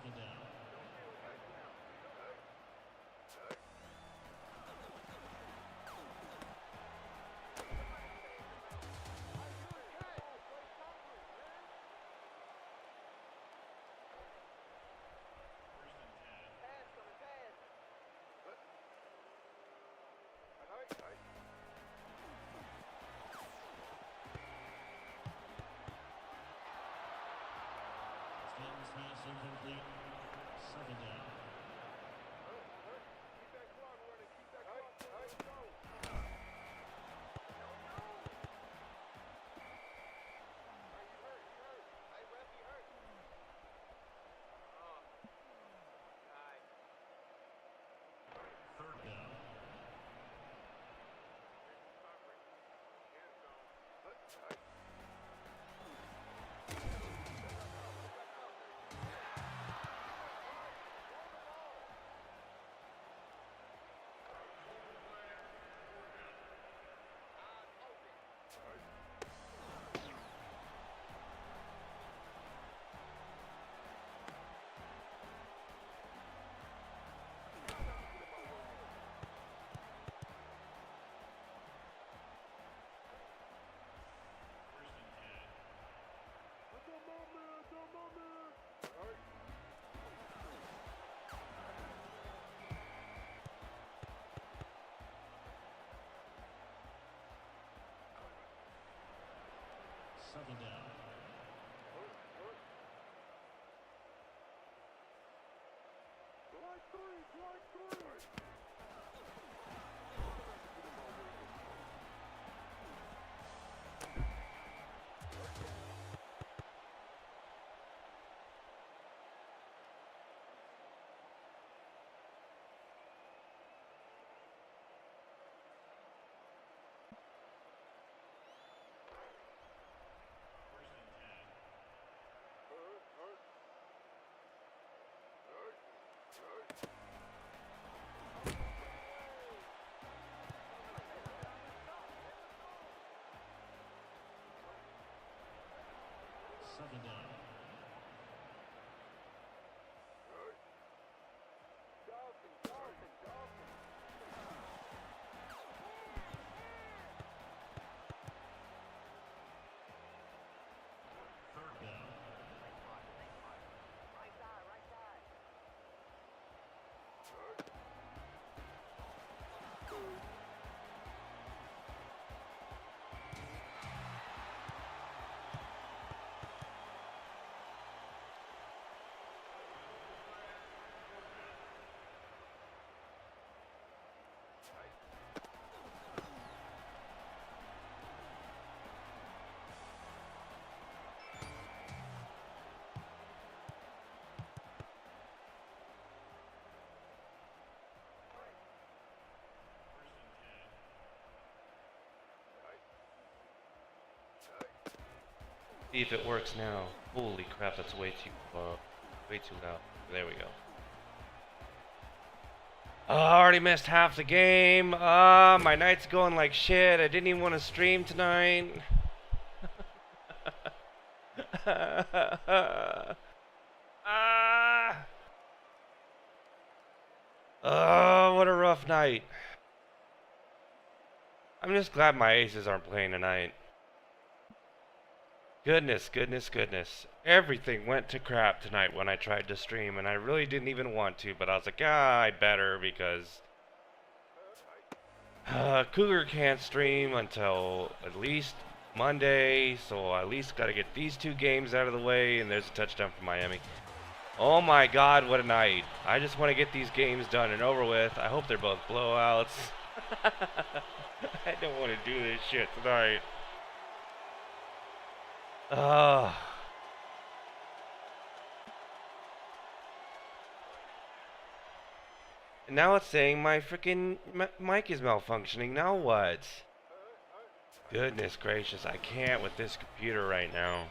Second down. Extends pass incomplete. Second down. Third down. Second down. Second down. Third down. See if it works now. Holy crap, that's way too loud. There we go. Oh, I already missed half the game. My night's going like shit. I didn't even want to stream tonight. Oh, what a rough night. I'm just glad my aces aren't playing tonight. Goodness. Everything went to crap tonight when I tried to stream, and I really didn't even want to, but I was like, I better, because Cougar can't stream until at least Monday, so I at least got to get these two games out of the way, and there's a touchdown for Miami. Oh my god, what a night. I just want to get these games done and over with. I hope they're both blowouts. I don't want to do this shit tonight. And now it's saying my freaking mic is malfunctioning. Now what? Goodness gracious, I can't with this computer right now.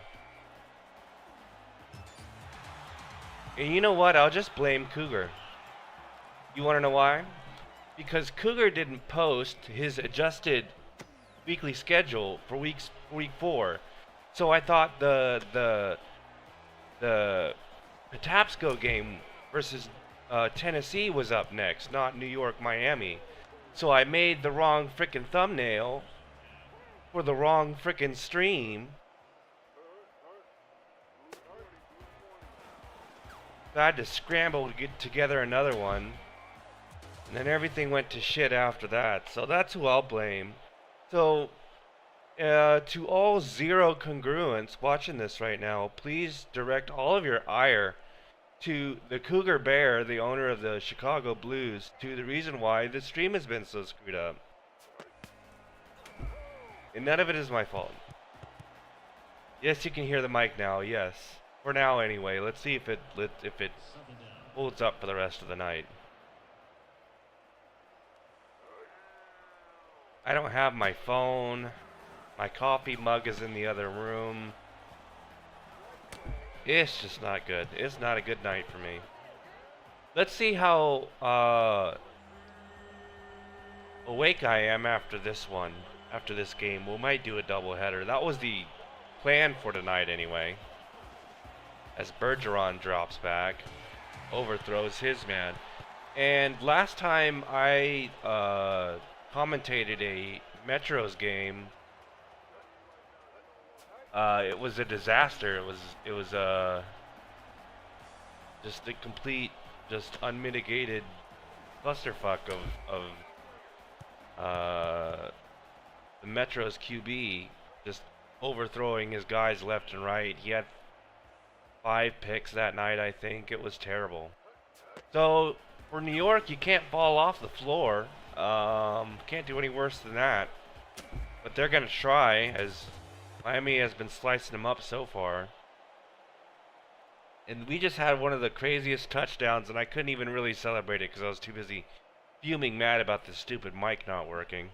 And you know what? I'll just blame Cougar. You want to know why? Because Cougar didn't post his adjusted weekly schedule for week 4. So I thought the The Tapsco game versus Tennessee was up next, not New York, Miami. So I made the wrong frickin' thumbnail for the wrong frickin' stream. I had to scramble to get together another one. And then everything went to shit after that. So that's who I'll blame. So, to all zero congruents watching this right now, please direct all of your ire to the Cougar Bear, the owner of the Chicago Blues, to the reason why the stream has been so screwed up. And none of it is my fault. Yes, you can hear the mic now, yes. For now anyway. Let's see if it holds up for the rest of the night. I don't have my phone. My coffee mug is in the other room. It's just not good. It's not a good night for me. Let's see how awake I am after this one. After this game. We might do a doubleheader. That was the plan for tonight anyway. As Bergeron drops back. Overthrows his man. And last time I commentated a Metros game, it was a disaster. It was just a complete, just unmitigated clusterfuck of the Metros QB just overthrowing his guys left and right. He had 5 picks that night, I think. It was terrible. So for New York, you can't fall off the floor. Can't do any worse than that. But they're gonna try, as Miami has been slicing them up so far. And we just had one of the craziest touchdowns, and I couldn't even really celebrate it because I was too busy fuming mad about this stupid mic not working.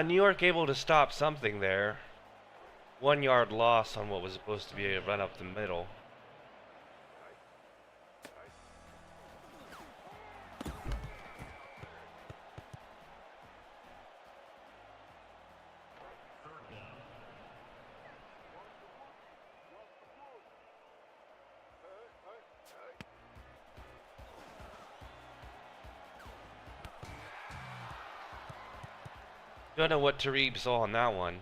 New York able to stop something there. 1 yard loss on what was supposed to be a run up the middle. Don't know what Tareeb saw on that one.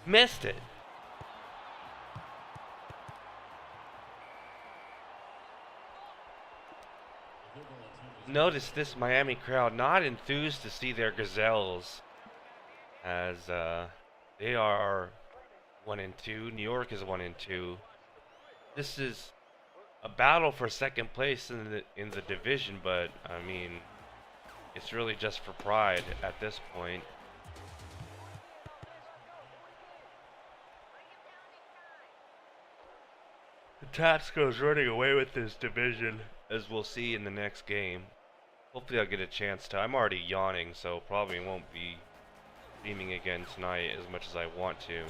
Missed it. Notice this Miami crowd not enthused to see their Gazelles, as they are 1-2. New York is 1-2. This is a battle for second place in the division, but I mean, it's really just for pride at this point. The Tatsco's running away with this division, as we'll see in the next game. Hopefully I'll get a chance to. I'm already yawning, so probably won't be streaming again tonight as much as I want to.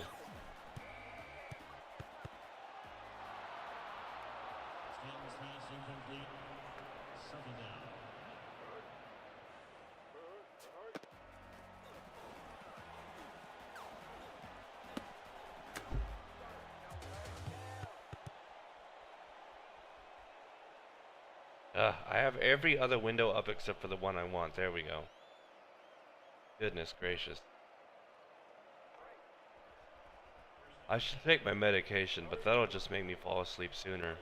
I have every other window up except for the one I want. There we go. Goodness gracious. I should take my medication, but that'll just make me fall asleep sooner.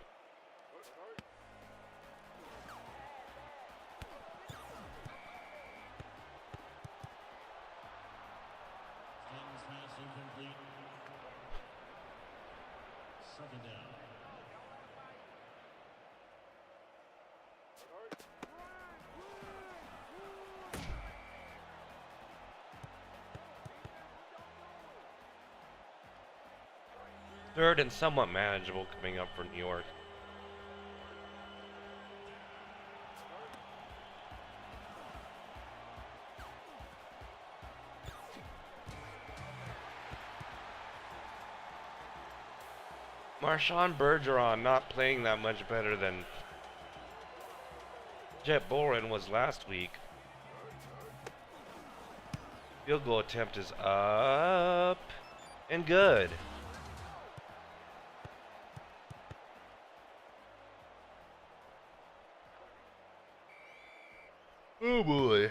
Third and somewhat manageable coming up for New York. Marshawn Bergeron not playing that much better than Jet Boren was last week. Field goal attempt is up and good. Oh boy.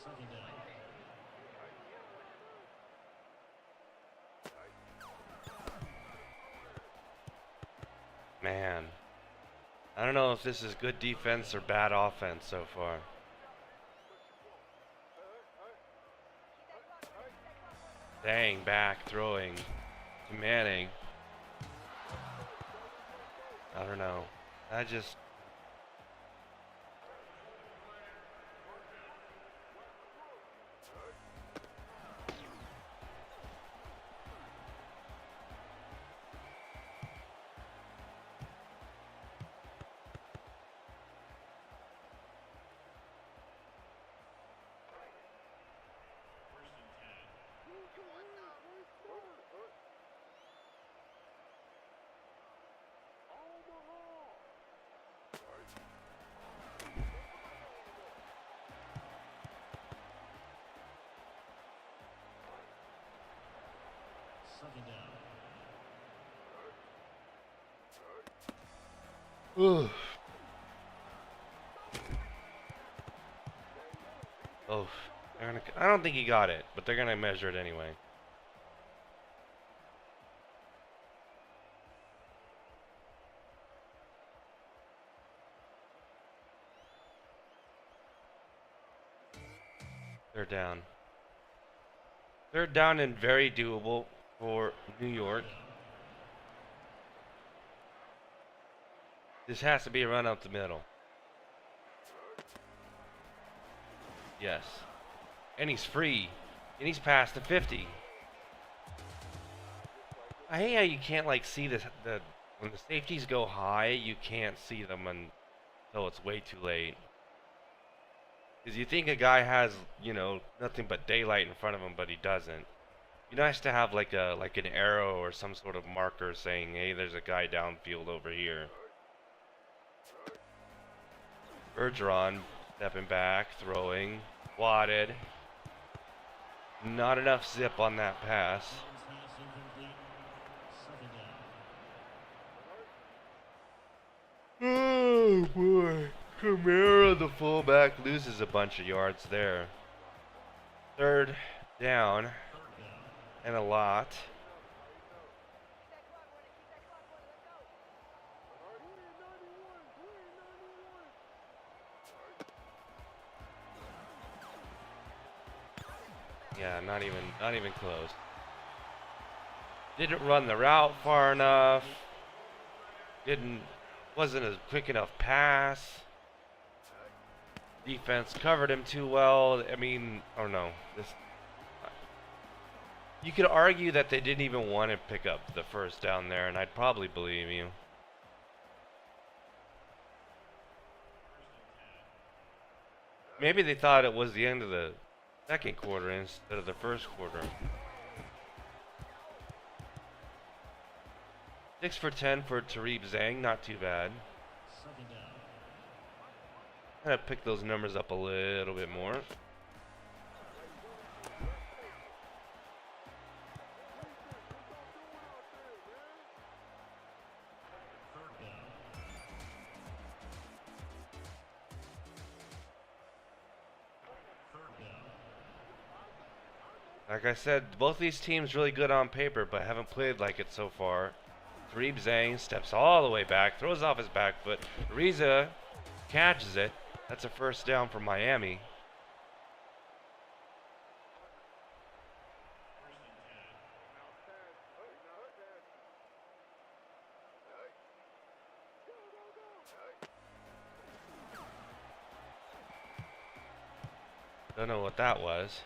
Second down. Man, I don't know if this is good defense or bad offense so far. Dang, back throwing to Manning. I don't know. I just... Second down. Ugh. Oh, I don't think he got it, but they're gonna measure it anyway. Third down. Third down and very doable for New York. This has to be a run up the middle. Yes. And he's free. And he's past the 50. I hate how you can't like see the when the safeties go high, you can't see them until it's way too late. Because you think a guy has, you know, nothing but daylight in front of him, but he doesn't. It'd be nice to have like an arrow or some sort of marker saying, hey, there's a guy downfield over here. Bergeron stepping back, throwing, wadded. Not enough zip on that pass. Pass incomplete. Second down. Oh boy. Kamara, the fullback, loses a bunch of yards there. Third down, Third down. and a lot. Yeah, not even close. Didn't run the route far enough. Wasn't a quick enough pass. Defense covered him too well. I mean, I don't know. You could argue that they didn't even want to pick up the first down there, and I'd probably believe you. Maybe they thought it was the end of the second quarter instead of the first quarter. 6 for 10 for Tarib Zhang, not too bad. Second down. Kind of pick those numbers up a little bit more. Third down. Third down. Like I said, both these teams really good on paper, but haven't played like it so far. Tarib Zhang steps all the way back, throws off his back foot. Ariza catches it. That's a first down for Miami. Don't know what that was.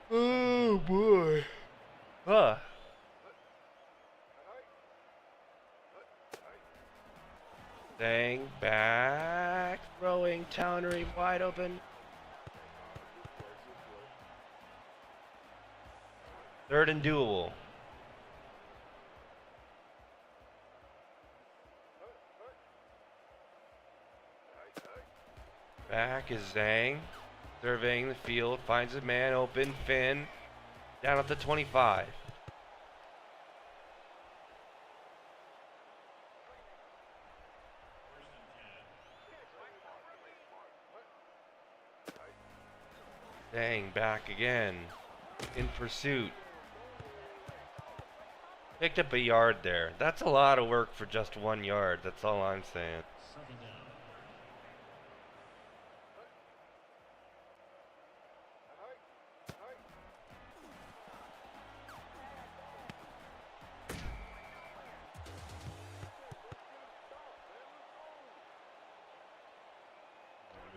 Oh boy. Huh. Dang, back, throwing, Townery wide open. Third and doable. Back is Zhang, surveying the field, finds a man open, Finn, down at the 25. Dang, back again. In pursuit. Picked up a yard there. That's a lot of work for just 1 yard. That's all I'm saying. Second down.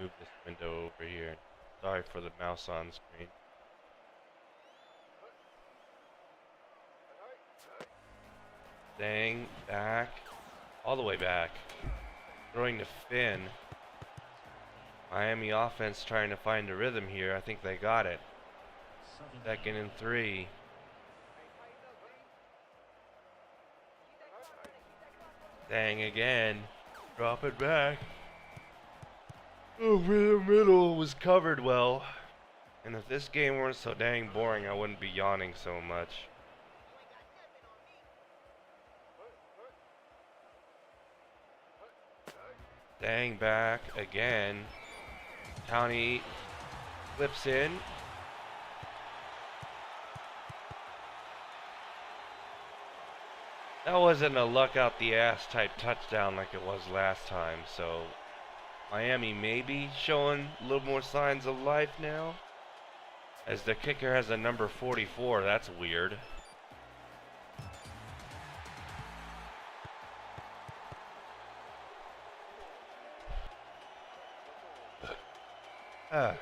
Move this window over here. Sorry for the mouse on screen. Dang, back. All the way back. Throwing to Finn. Miami offense trying to find a rhythm here. I think they got it. Second and 3. Dang again. Drop it back. Over the middle was covered well. And if this game weren't so dang boring, I wouldn't be yawning so much. Dang, back again. County flips in. That wasn't a luck out the ass type touchdown like it was last time, so Miami may be showing a little more signs of life now. As the kicker has a number 44, that's weird. Ah.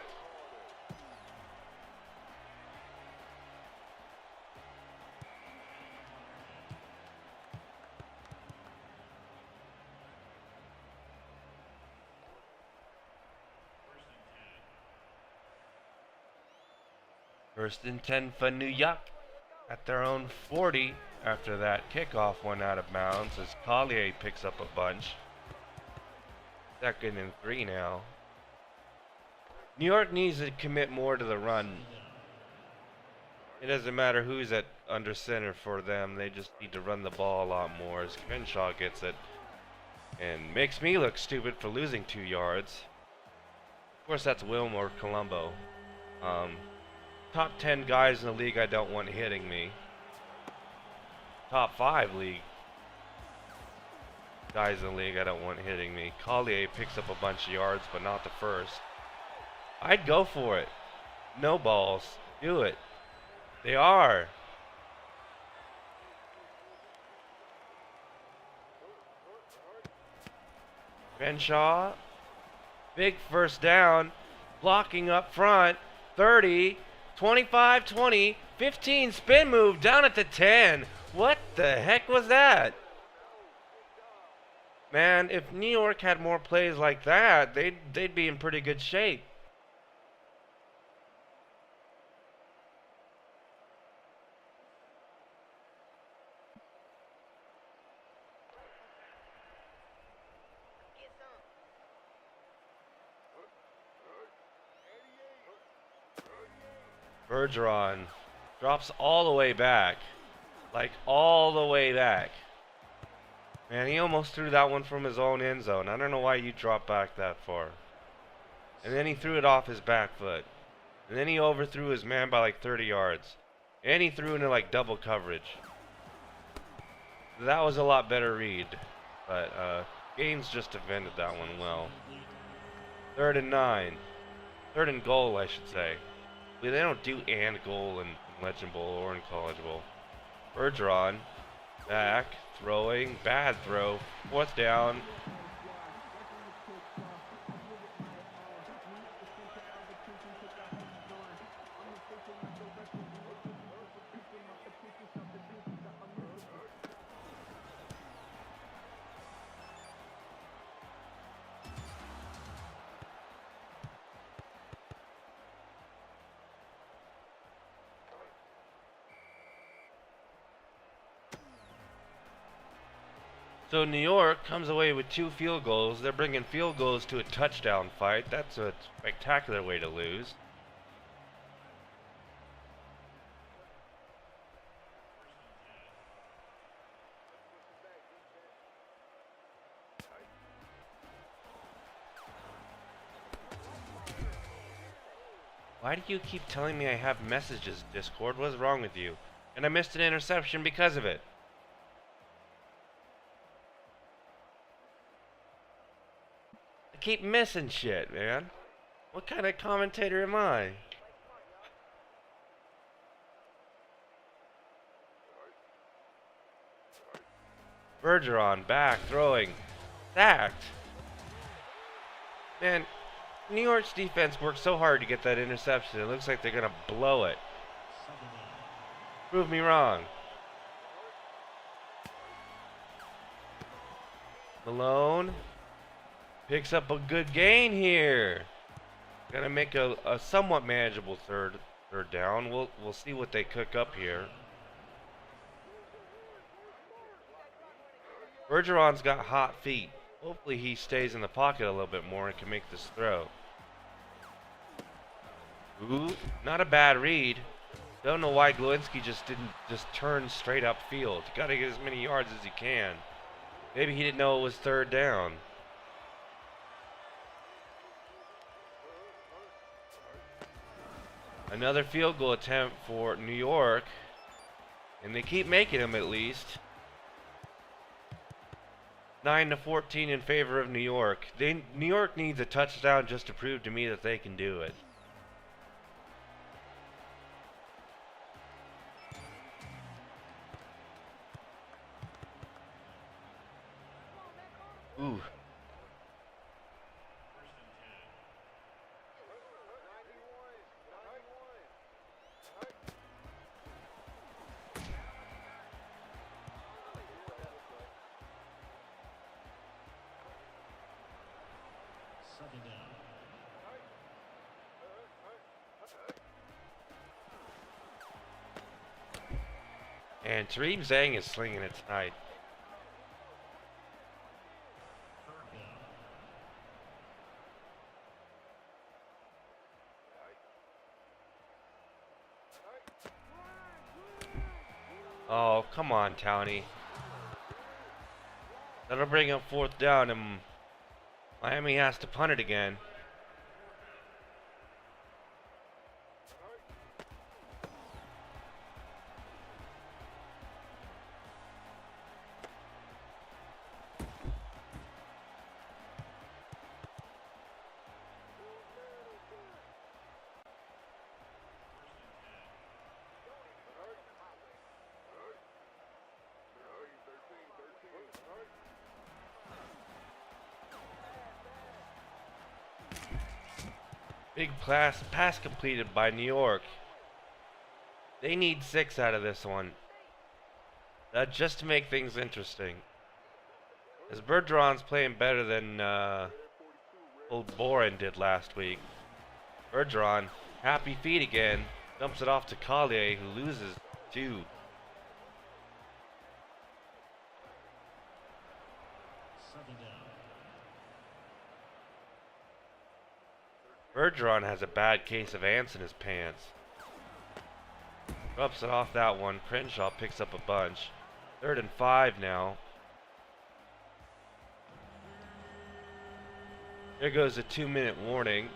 First and 10 for New York at their own 40 after that kickoff went out of bounds as Collier picks up a bunch. Second and 3 now. New York needs to commit more to the run. It doesn't matter who's at under center for them. They just need to run the ball a lot more as Crenshaw gets it and makes me look stupid for losing 2 yards. Of course, that's Wilm or Colombo. Top 10 guys in the league I don't want hitting me. Top 5 league guys in the league I don't want hitting me. Collier picks up a bunch of yards, but not the first. I'd go for it. No balls. Do it. They are. Crenshaw. Big first down. Blocking up front. 30. 25, 20, 15, spin move down at the 10. What the heck was that? Man, if New York had more plays like that, they'd be in pretty good shape. Bergeron drops all the way back. Like all the way back. Man, he almost threw that one from his own end zone. I don't know why you drop back that far. And then he threw it off his back foot. And then he overthrew his man by like 30 yards. And he threw into like double coverage. That was a lot better read. But Gaines just defended that one well. 3rd and 9. 3rd and goal, I should say. They don't do and goal in Legend Bowl or in College Bowl. Bergeron, back, throwing, bad throw, 4th down. So New York comes away with 2 field goals. They're bringing field goals to a touchdown fight. That's a spectacular way to lose. Why do you keep telling me I have messages, Discord? What's wrong with you? And I missed an interception because of it. I keep missing shit, man. What kind of commentator am I? Bergeron back, throwing. Sacked. Man, New York's defense worked so hard to get that interception. It looks like they're going to blow it. Second down. Prove me wrong. Malone picks up a good gain here. Gotta make a somewhat manageable third down. We'll see what they cook up here. Bergeron's got hot feet. Hopefully he stays in the pocket a little bit more and can make this throw. Ooh, not a bad read. Don't know why Glowinski didn't turn straight up field. Gotta get as many yards as he can. Maybe he didn't know it was third down. Another field goal attempt for New York. And they keep making them at least. 9-14 in favor of New York. New York needs a touchdown just to prove to me that they can do it. Ooh. Second down. And Tareem Zhang is slinging it tonight. Third down. Oh, come on, Townie. That'll bring up fourth down, and Miami has to punt it again. Big pass completed by New York. They need 6 out of this one. Just to make things interesting. As Bergeron's playing better than old Boren did last week. Bergeron, happy feet again. Dumps it off to Collier, who loses 2. Second down. Bergeron has a bad case of ants in his pants. Drops it off that one. Crenshaw picks up a bunch. 3rd and 5 now. There goes a 2-minute warning.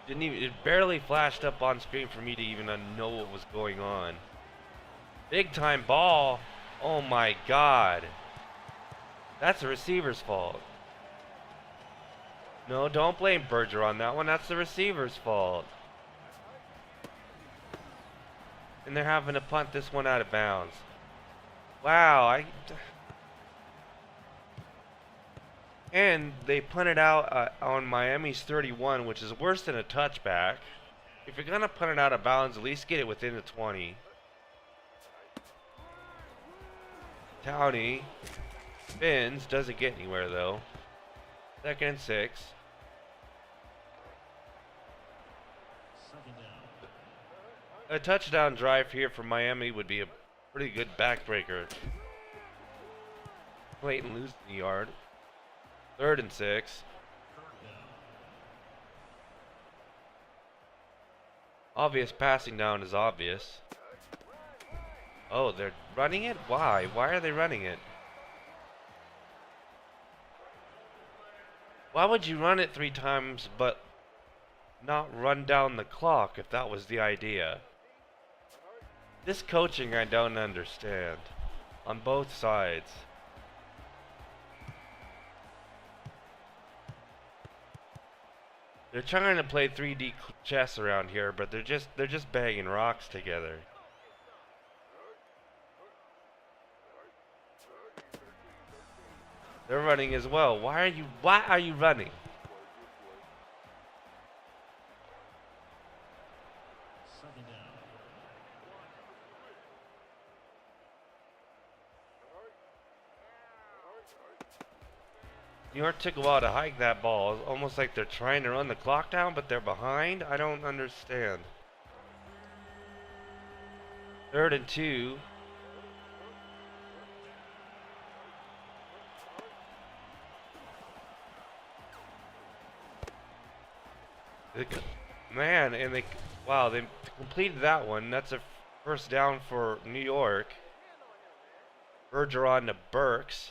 It barely flashed up on screen for me to even know what was going on. Big time ball. Oh my God. That's the receiver's fault. No, don't blame Bergeron on that one. That's the receiver's fault. And they're having to punt this one out of bounds. Wow, and they punted out on Miami's 31, which is worse than a touchback. If you're gonna punt it out of bounds, at least get it within the 20. Townie spins, doesn't get anywhere though. 2nd and 6. Second down. A touchdown drive here for Miami would be a pretty good backbreaker. Clayton losing the yard. 3rd and 6. Third down. Obvious passing down is obvious. Oh, they're running it? Why? Why are they running it? Why would you run it 3 times but not run down the clock if that was the idea? This coaching I don't understand. On both sides. They're trying to play 3D chess around here, but they're just banging rocks together. They're running as well. Why are you running? Second down. New York took a while to hike that ball. It's almost like they're trying to run the clock down, but they're behind. I don't understand. 3rd and 2. Man, and they completed that one. That's a 1st down for New York. Bergeron to Burks.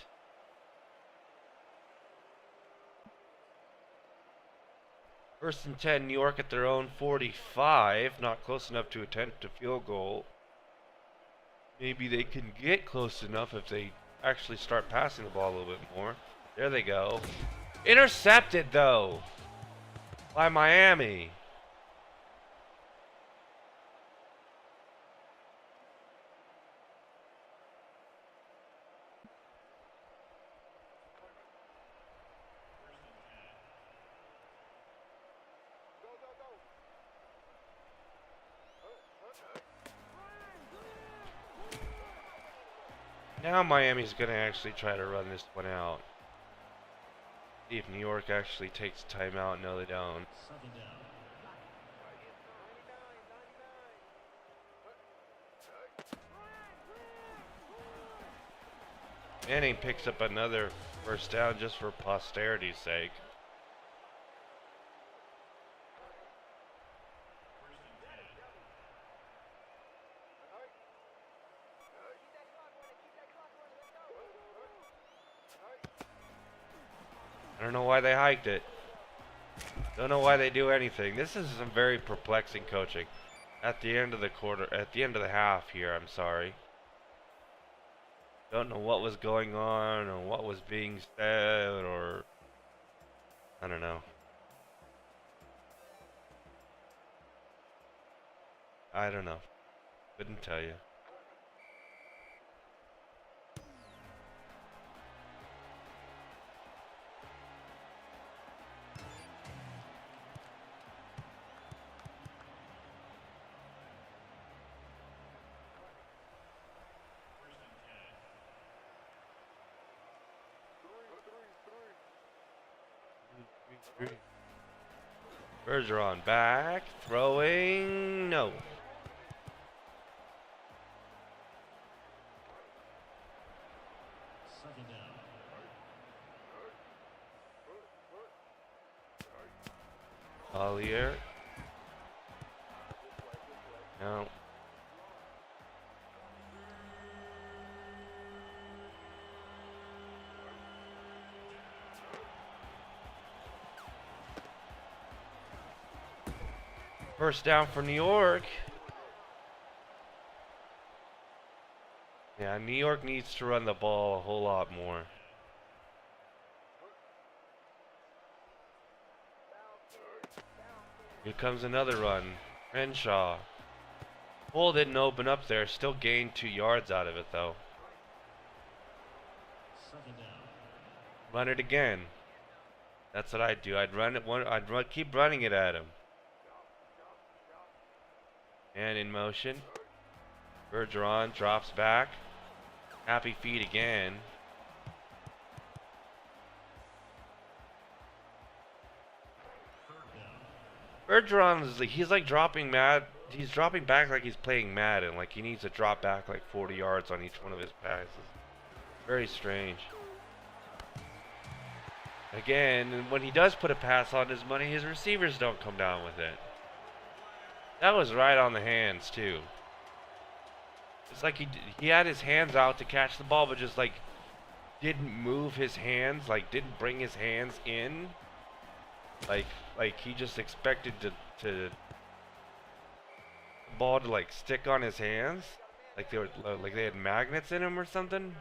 First and 10, New York at their own 45. Not close enough to attempt a field goal. Maybe they can get close enough if they actually start passing the ball a little bit more. There they go. Intercepted, though, by Miami. Now Miami's going to actually try to run this one out. See if New York actually takes timeout. No, they don't. Second down. Manning picks up another 1st down just for posterity's sake. I don't know why they hiked it. Don't know why they do anything. This is some very perplexing coaching. At the end of the half here, I'm sorry. Don't know what was going on or what was being said, or I don't know. I don't know. Couldn't tell you. Bergeron back, throwing, no. Second down. Collier. No. First down for New York. Yeah, New York needs to run the ball a whole lot more. Here comes another run. Renshaw. Bull didn't open up there. Still gained 2 yards out of it, though. Second down. Run it again. That's what I'd do. I'd run it. Keep running it at him. And in motion. Bergeron drops back. Happy feet again. Bergeron he's like dropping mad. He's dropping back like he's playing Madden. Like he needs to drop back like 40 yards on each one of his passes. Very strange. again, and when he does put a pass on his money, his receivers don't come down with it. That was right on the hands too. It's like he had his hands out to catch the ball, but just like didn't move his hands, like didn't bring his hands in, like he just expected to the ball to like stick on his hands, like they had magnets in them or something.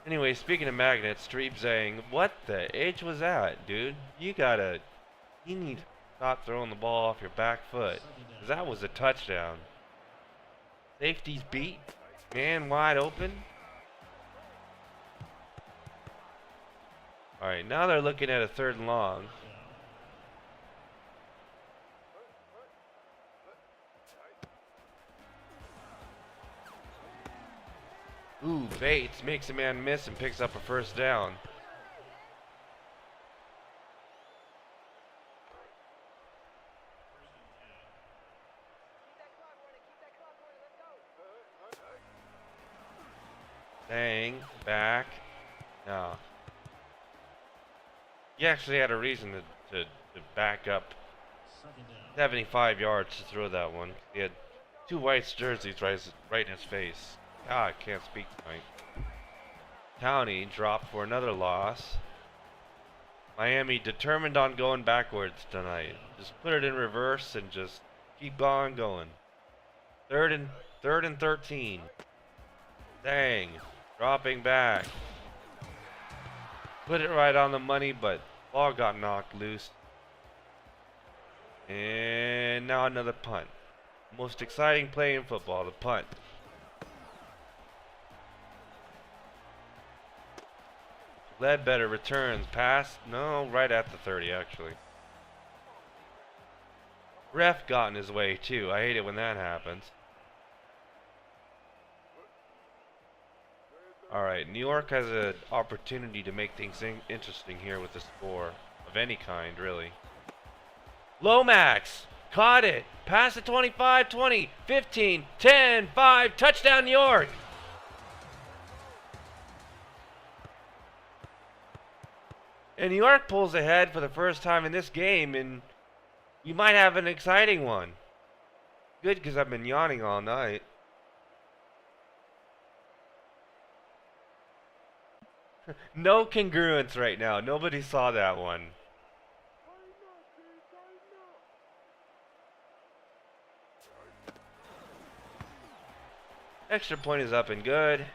Anyway, speaking of magnets, Streep Zang, what the H was that, dude? You need to stop throwing the ball off your back foot. 'Cause that was a touchdown. Safety's beat, man wide open. Alright, now they're looking at a 3rd and long. Ooh, Bates makes a man miss and picks up a 1st down. Dang, back. No. He actually had a reason to back up 75 yards to throw that one. He had 2 white jerseys right in his face. God, I can't speak tonight. Towney dropped for another loss. Miami determined on going backwards tonight. Just put it in reverse and just keep on going. Third and 13. Dang, dropping back. Put it right on the money, but ball got knocked loose. And now another punt. Most exciting play in football, the punt. Ledbetter returns, pass, no, right at the 30 actually. Ref got in his way too. I hate it when that happens. Alright, New York has an opportunity to make things interesting here with the score of any kind, really. Lomax caught it. Pass at 25, 20, 15, 10, 5, touchdown New York. And New York pulls ahead for the first time in this game, and you might have an exciting one. Good, because I've been yawning all night. No congruence right now. Nobody saw that one. Extra point is up and good.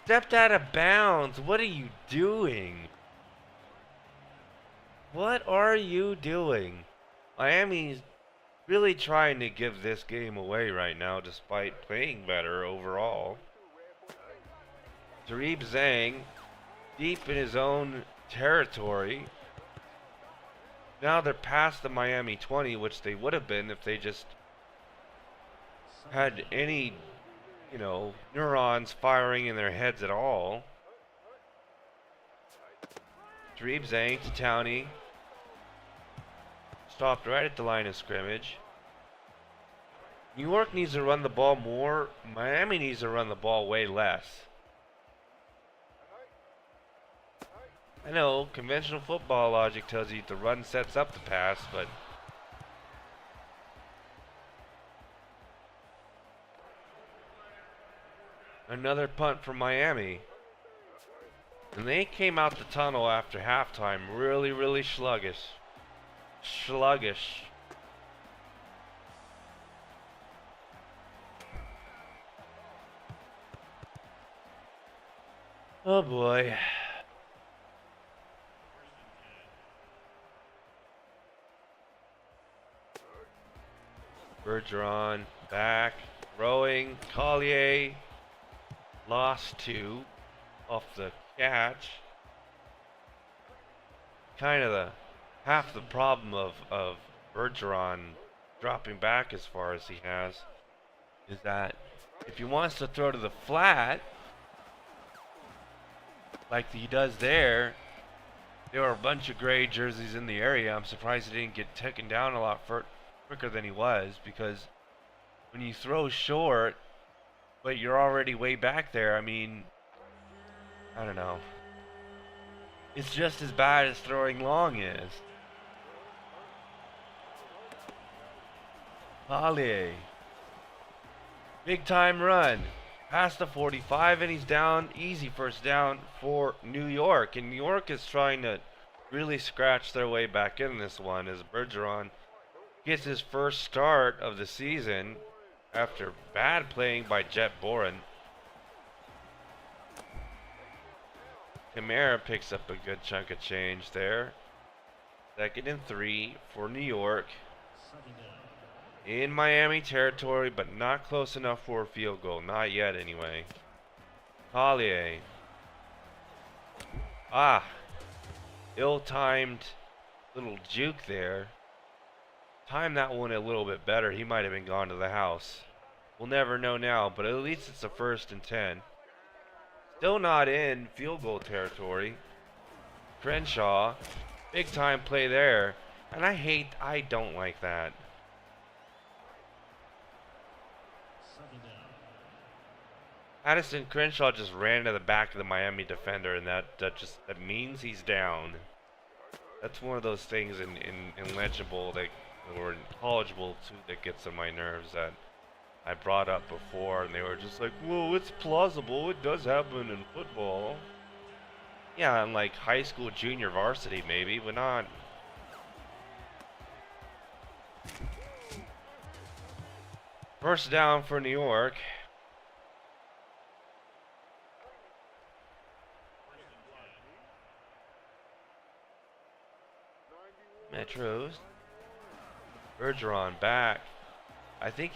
Stepped out of bounds. What are you doing? What are you doing? Miami's really trying to give this game away right now despite playing better overall. Tarib Zhang deep in his own territory. Now they're past the Miami 20, which they would have been if they just had any, neurons firing in their heads at all. Tarib Zhang to Towney. Stopped right at the line of scrimmage. New York needs to run the ball more. Miami needs to run the ball way less. I know, conventional football logic tells you the run sets up the pass, but another punt from Miami. And they came out the tunnel after halftime really, really sluggish. Oh boy. Bergeron back, throwing, Collier lost 2. off the catch. Kind of the half the problem of Bergeron dropping back as far as he has is that if he wants to throw to the flat like he does there, there were a bunch of gray jerseys in the area. I'm surprised he didn't get taken down a lot quicker than he was, because when you throw short but you're already way back there, I mean, I don't know. It's just as bad as throwing long is. Collier. Big time run. Past the 45 and he's down. Easy first down for New York. And New York is trying to really scratch their way back in this one as Bergeron gets his first start of the season after bad playing by Jet Boren. Kamara picks up a good chunk of change there. 2nd and 3 for New York. In Miami territory, but not close enough for a field goal. Not yet, anyway. Collier. Ill-timed little juke there. Time that one a little bit better. He might have been gone to the house. We'll never know now, but at least it's a 1st and 10. Still not in field goal territory. Crenshaw. Big time play there. And I don't like that. Addison Crenshaw just ran to the back of the Miami defender, and that means he's down. That's one of those things in legible that, or intelligible too, that gets on my nerves, that I brought up before, and they were just like, "Whoa, it's plausible. It does happen in football." Yeah, in like high school, junior varsity, maybe, but not. First down for New York. Metros. Bergeron back. I think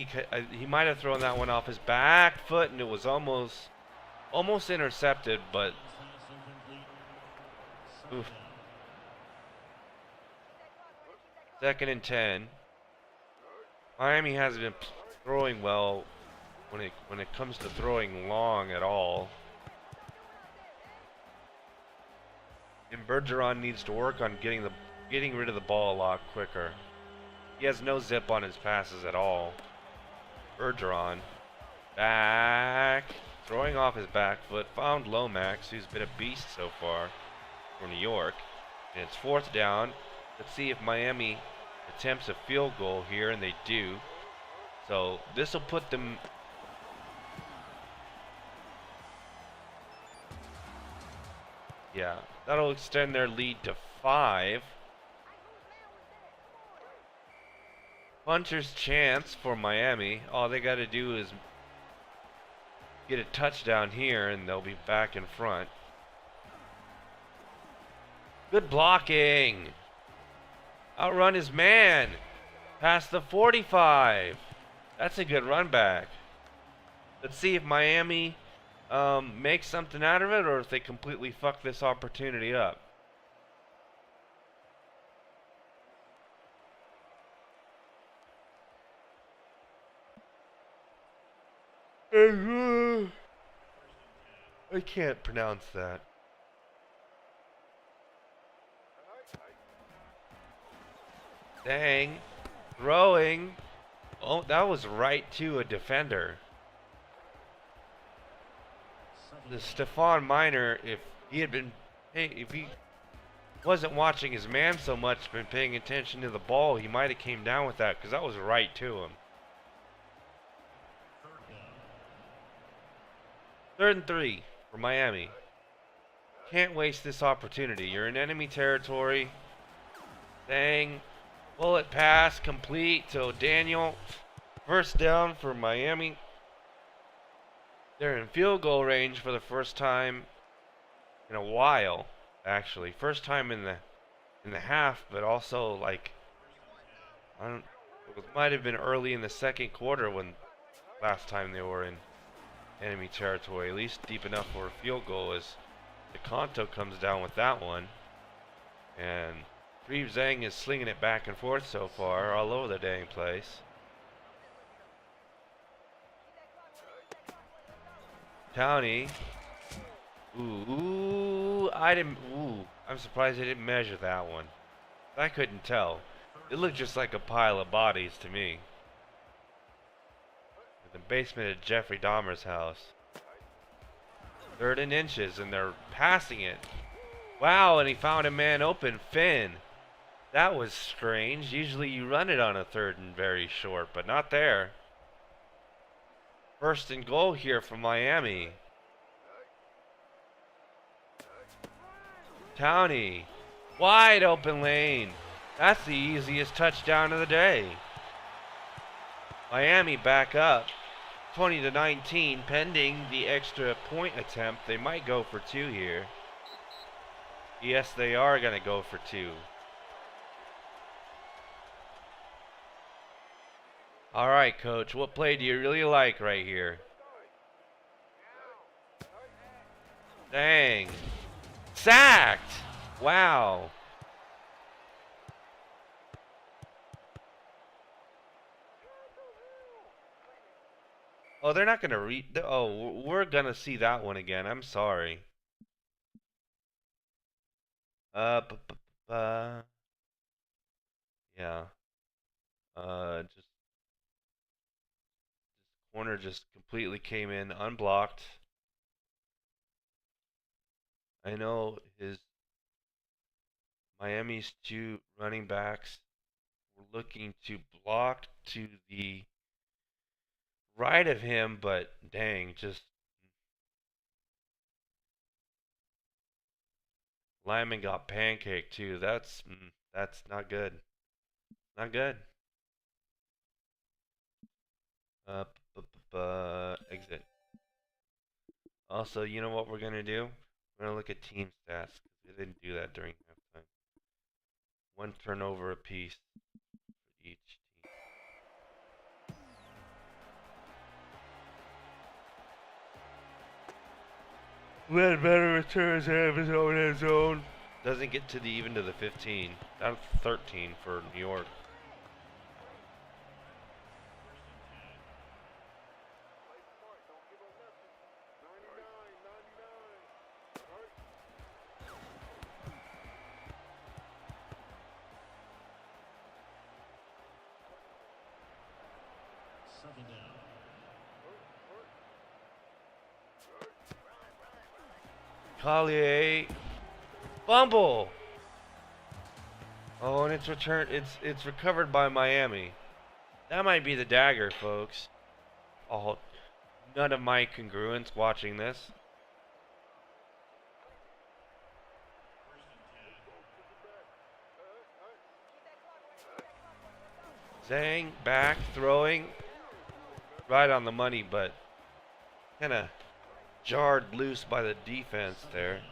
he might have thrown that one off his back foot, and it was almost intercepted, but oof. 2nd and 10. Miami hasn't been throwing well when it comes to throwing long at all. And Bergeron needs to work on getting rid of the ball a lot quicker. He has no zip on his passes at all. Bergeron back, throwing off his back foot, found Lomax, who's been a beast so far for New York. And it's 4th down. Let's see if Miami attempts a field goal here, and they do. So this will put them. Yeah, that'll extend their lead to 5. Puncher's chance for Miami. All they got to do is get a touchdown here, and they'll be back in front. Good blocking. Outrun his man. Past the 45. That's a good run back. Let's see if Miami makes something out of it, or if they completely fuck this opportunity up. I can't pronounce that. Dang. Throwing. Oh, that was right to a defender. The Stefan Miner, if he wasn't watching his man so much, been paying attention to the ball, he might have came down with that, because that was right to him. 3rd and 3 for Miami. Can't waste this opportunity. You're in enemy territory. Dang. Bullet pass complete to Daniel. 1st down for Miami. They're in field goal range for the first time in a while, actually. First time in the half, but also like it might have been early in the 2nd quarter when last time they were in enemy territory, at least deep enough for a field goal, as the Kanto comes down with that one. And Reeve Zhang is slinging it back and forth so far, all over the dang place. Towney. Ooh, I'm surprised they didn't measure that one. I couldn't tell. It looked just like a pile of bodies to me. In the basement of Jeffrey Dahmer's house. 3rd and inches, and they're passing it. Wow, and he found a man open. Finn. That was strange. Usually you run it on a 3rd and very short, but not there. 1st and goal here for Miami. Towney. Wide open lane. That's the easiest touchdown of the day. Miami back up 20-19, pending the extra point attempt. They might go for 2 here. Yes, they are going to go for 2. All right, coach, what play do you really like right here? Dang. Sacked. Wow. Oh, they're not going to read. Oh, we're going to see that one again. I'm sorry. Yeah. Just corner just completely came in unblocked. I know Miami's 2 running backs were looking to block to the right of him, but dang, just Lyman got pancaked too. That's not good. Not good. Exit. Also, you know what we're gonna do? We're gonna look at team stats. They didn't do that during halftime. 1 turnover apiece for each team. Ledbetter returns out of his own end zone. Doesn't get to the 15. Down 13 for New York. Collier. Fumble. Oh, and it's returned. It's recovered by Miami. That might be the dagger, folks. Oh, none of my congruence watching this. Zhang back, throwing. Right on the money, but kind of jarred loose by the defense there.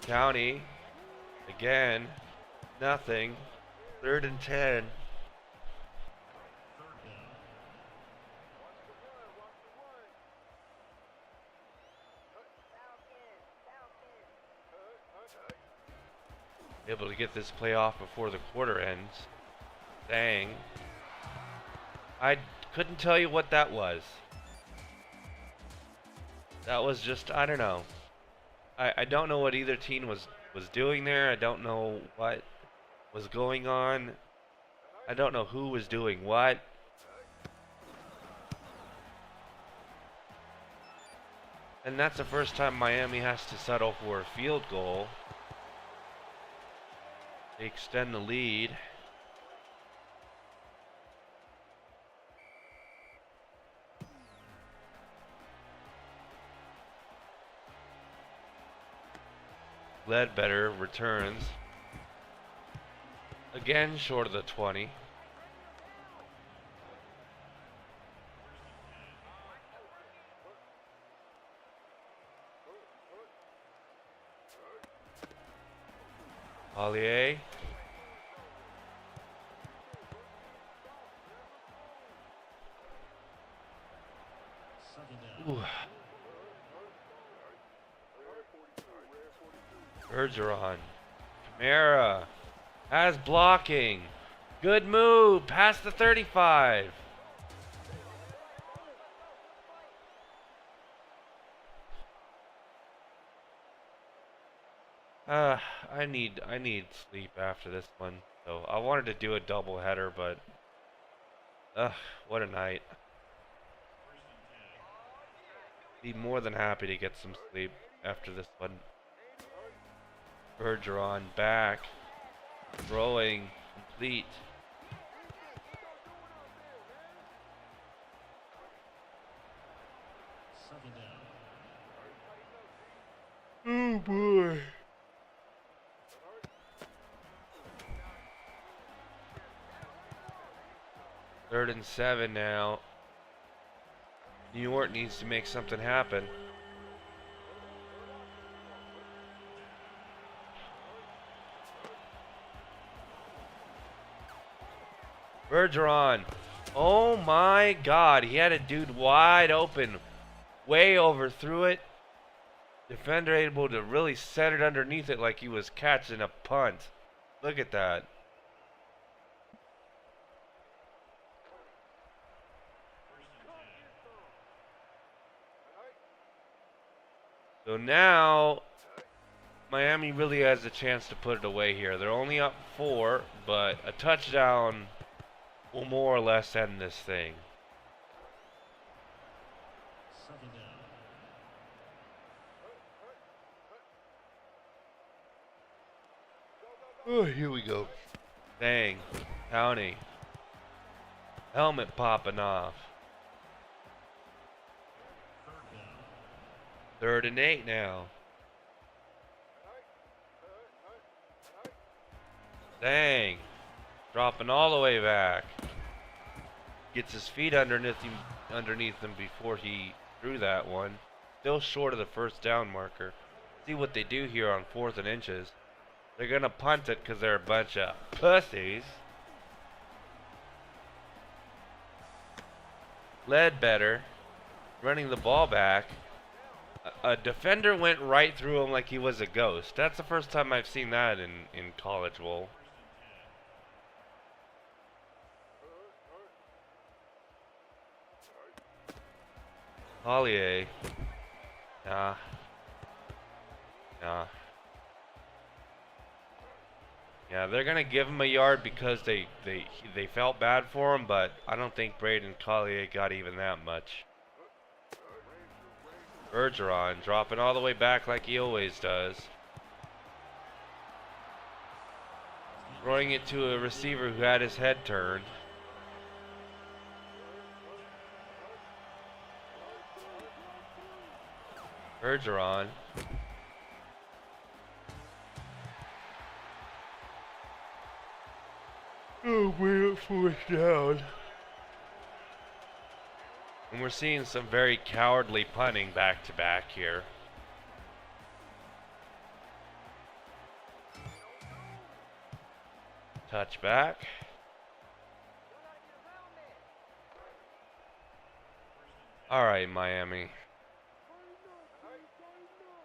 County. Again. Nothing. 3rd and 10. Able to get this play off before the quarter ends. Dang. I couldn't tell you what that was. That was just, I don't know. I don't know what either team was doing there. I don't know what was going on. I don't know who was doing what. And that's the first time Miami has to settle for a field goal. They extend the lead. Ledbetter returns. Again, short of the 20. Ollier. down. Ooh. Bergeron. Kamara has blocking. Good move. Past the 35. I need sleep after this one. So I wanted to do a double header, but what a night. Be more than happy to get some sleep after this one. Bergeron back. Throwing complete. Second down. Oh boy. Third and 7 now. New York needs to make something happen. Bergeron. Oh my God. He had a dude wide open. Way overthrew it. Defender able to really set it underneath it like he was catching a punt. Look at that. So now Miami really has a chance to put it away here. They're only up 4, but a touchdown will more or less end this thing. Second down. Oh, here we go. Dang. County. Helmet popping off. Third down. 3rd and 8 now. Dang. Dropping all the way back. Gets his feet underneath him before he threw that one. Still short of the first down marker. See what they do here on 4th and inches. They're going to punt it because they're a bunch of pussies. Ledbetter running the ball back. A defender went right through him like he was a ghost. That's the first time I've seen that in College Bowl. Collier. Nah. Yeah, they're gonna give him a yard because they felt bad for him, but I don't think Braden Collier got even that much. Bergeron dropping all the way back like he always does. Throwing it to a receiver who had his head turned. Bergeron. Oh, we're at 4th down. And we're seeing some very cowardly punting back to back here. Touchback. All right, Miami.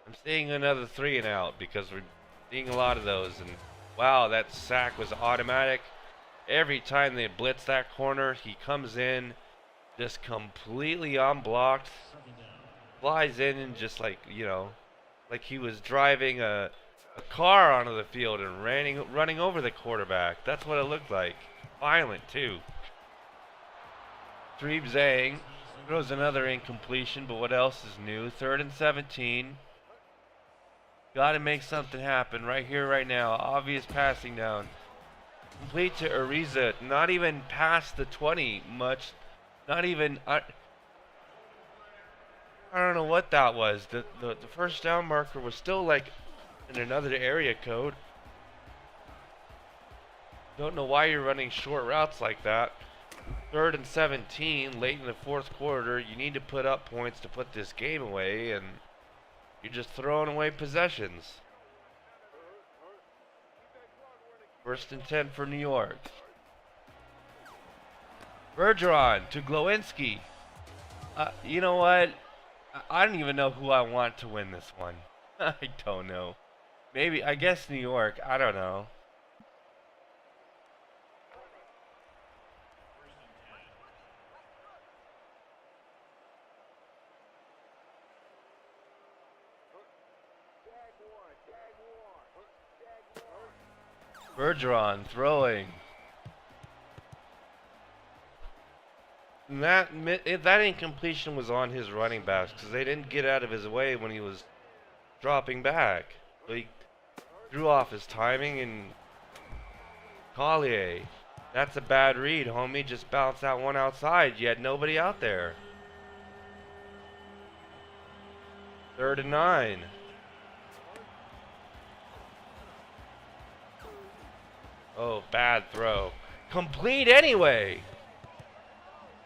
I'm seeing another 3 and out because we're seeing a lot of those. And wow, that sack was automatic. Every time they blitz that corner, he comes in just completely unblocked. Flies in and just like, you know, like he was driving a car onto the field and running over the quarterback. That's what it looked like. Violent, too. Treeb Zhang throws another incompletion, but what else is new? 3rd and 17. Got to make something happen right here, right now. Obvious passing down. Complete to Ariza. Not even past the 20 much. Not even... I don't know what that was. The first down marker was still like in another area code. Don't know why you're running short routes like that. 3rd and 17, late in the 4th quarter. You need to put up points to put this game away, and you're just throwing away possessions. 1st and 10 for New York. Bergeron to Glowinski. You know what? I don't even know who I want to win this one. I don't know. Maybe, I guess New York. I don't know. Bergeron throwing. And that incompletion was on his running backs because they didn't get out of his way when he was dropping back. So he threw off his timing and Collier. That's a bad read, homie. Just bounced that one outside. You had nobody out there. 3rd and 9. Oh, bad throw. Complete anyway.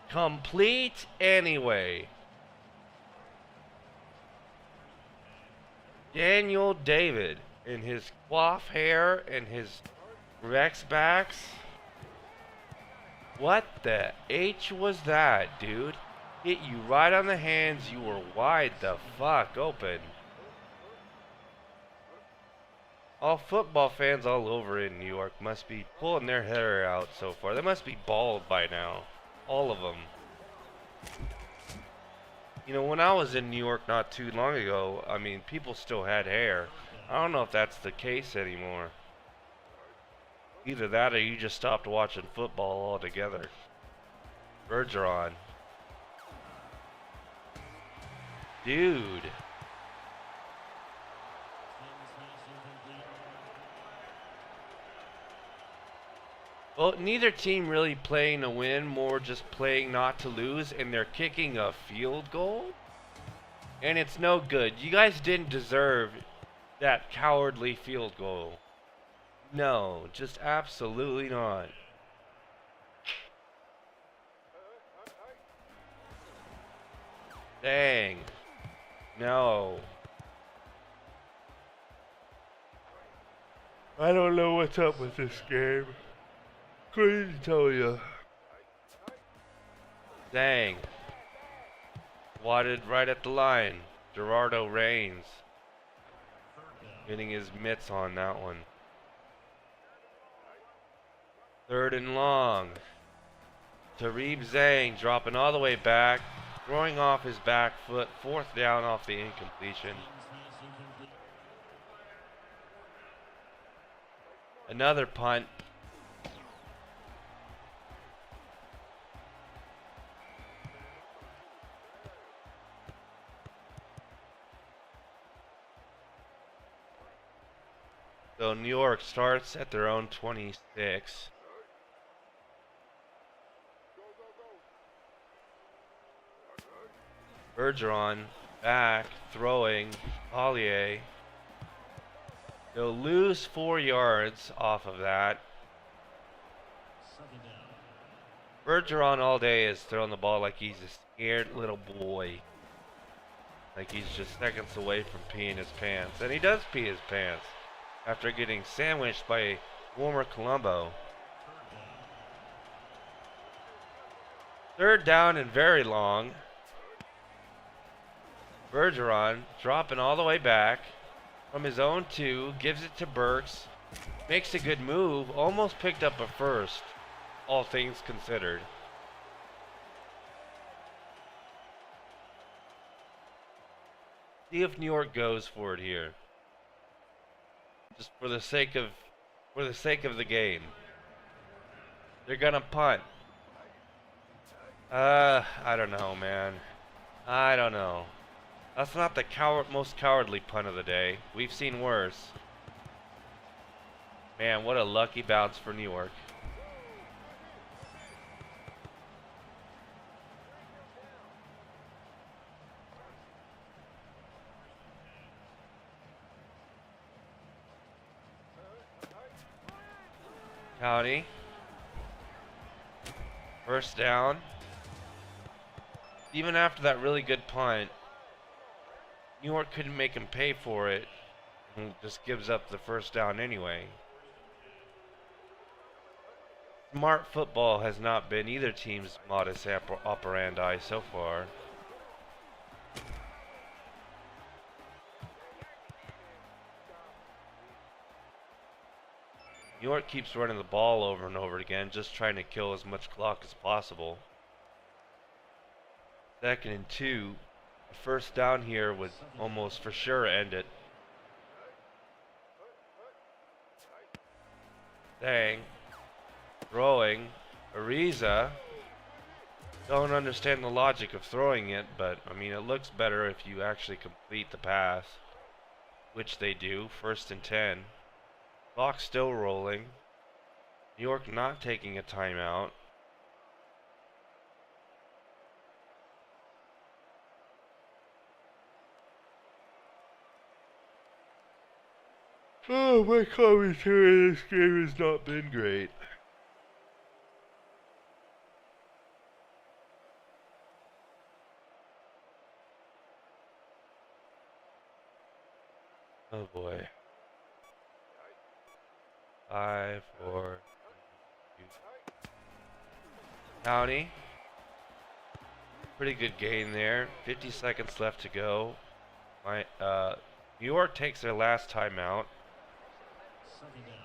Complete anyway. Daniel David in his coif hair and his Rex backs. What the H was that, dude? Hit you right on the hands. You were wide the fuck open. All football fans all over in New York must be pulling their hair out so far. They must be bald by now. All of them. You know, when I was in New York not too long ago, I mean, people still had hair. I don't know if that's the case anymore. Either that or you just stopped watching football altogether. Bergeron. Dude. Well, neither team really playing to win, more just playing not to lose, and they're kicking a field goal? And it's no good. You guys didn't deserve that cowardly field goal. No, just absolutely not. Dang. No. I don't know what's up with this game. Couldn't tell you. Dang. Wadded right at the line. Gerardo Reigns. Getting his mitts on that one. 3rd and long. Tarib Zhang dropping all the way back. Throwing off his back foot. 4th down off the incompletion. Another punt. So New York starts at their own 26. Bergeron back, throwing, Collier. They'll lose 4 yards off of that. Bergeron all day is throwing the ball like he's a scared little boy. Like he's just seconds away from peeing his pants. And he does pee his pants after getting sandwiched by Warmer Colombo. 3rd down and very long. Bergeron dropping all the way back from his own 2, gives it to Burks, makes a good move, almost picked up a first, all things considered. See if New York goes for it here. Just for the sake of the game. They're gonna punt. I don't know, man. I don't know. That's not the most cowardly punt of the day. We've seen worse. Man, what a lucky bounce for New York. County. 1st down. Even after that really good punt, New York couldn't make him pay for it, and just gives up the 1st down anyway. Smart football has not been either team's modus operandi so far. York keeps running the ball over and over again, just trying to kill as much clock as possible. 2nd and 2. The first down here would almost for sure end it. Dang. Throwing. Ariza. Don't understand the logic of throwing it, but I mean it looks better if you actually complete the pass, which they do. 1st and 10. Clock still rolling. New York not taking a timeout. Oh, my commentary in this game has not been great. Oh boy. 5, 4, 2. County. Pretty good gain there. 50 seconds left to go. New York takes their last timeout. 2nd down.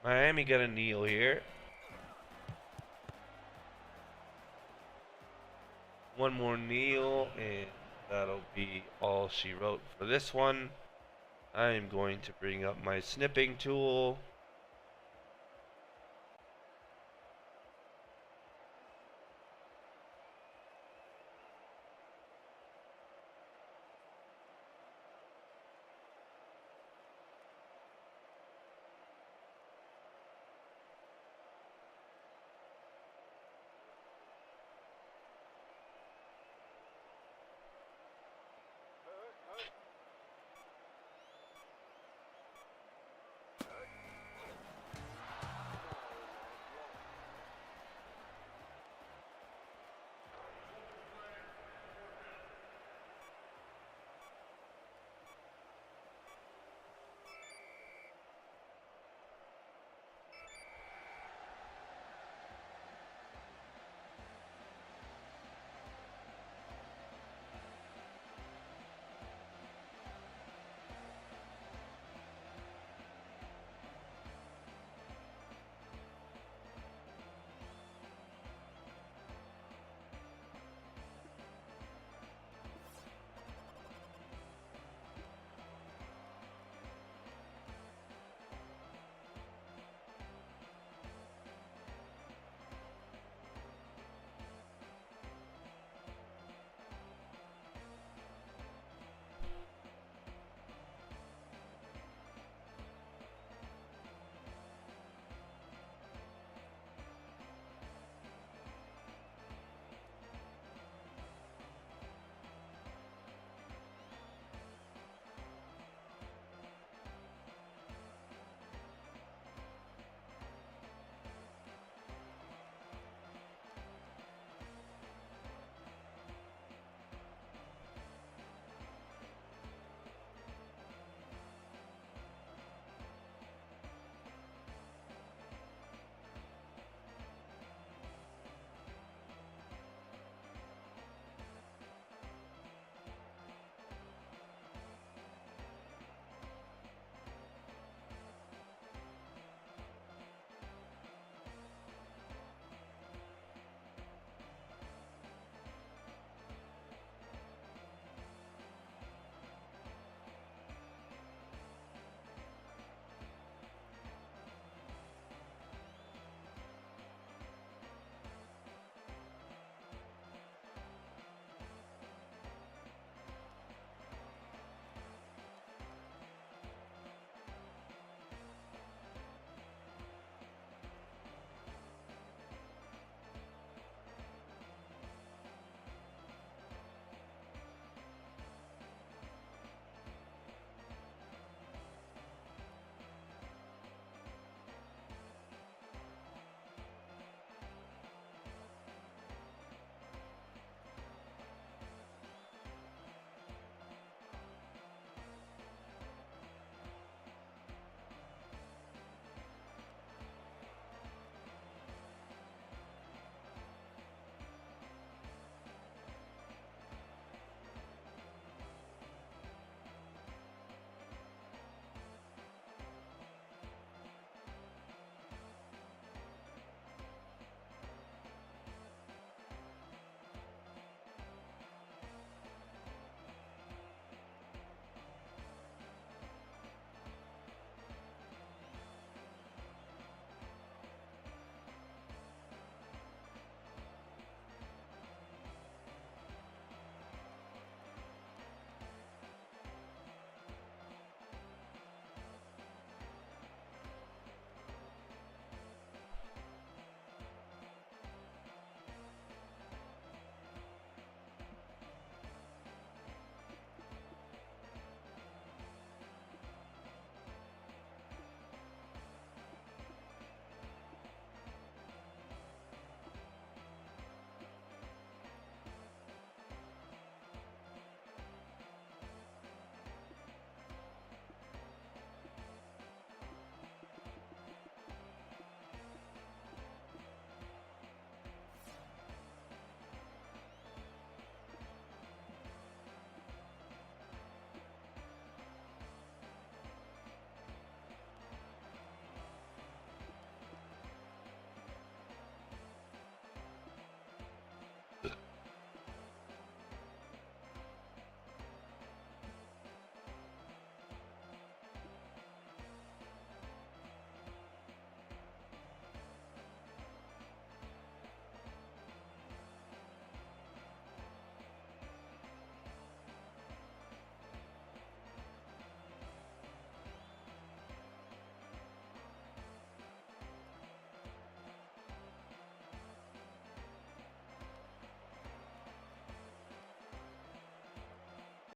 Miami got a kneel here. One more kneel, and that'll be all she wrote for this one. I am going to bring up my snipping tool.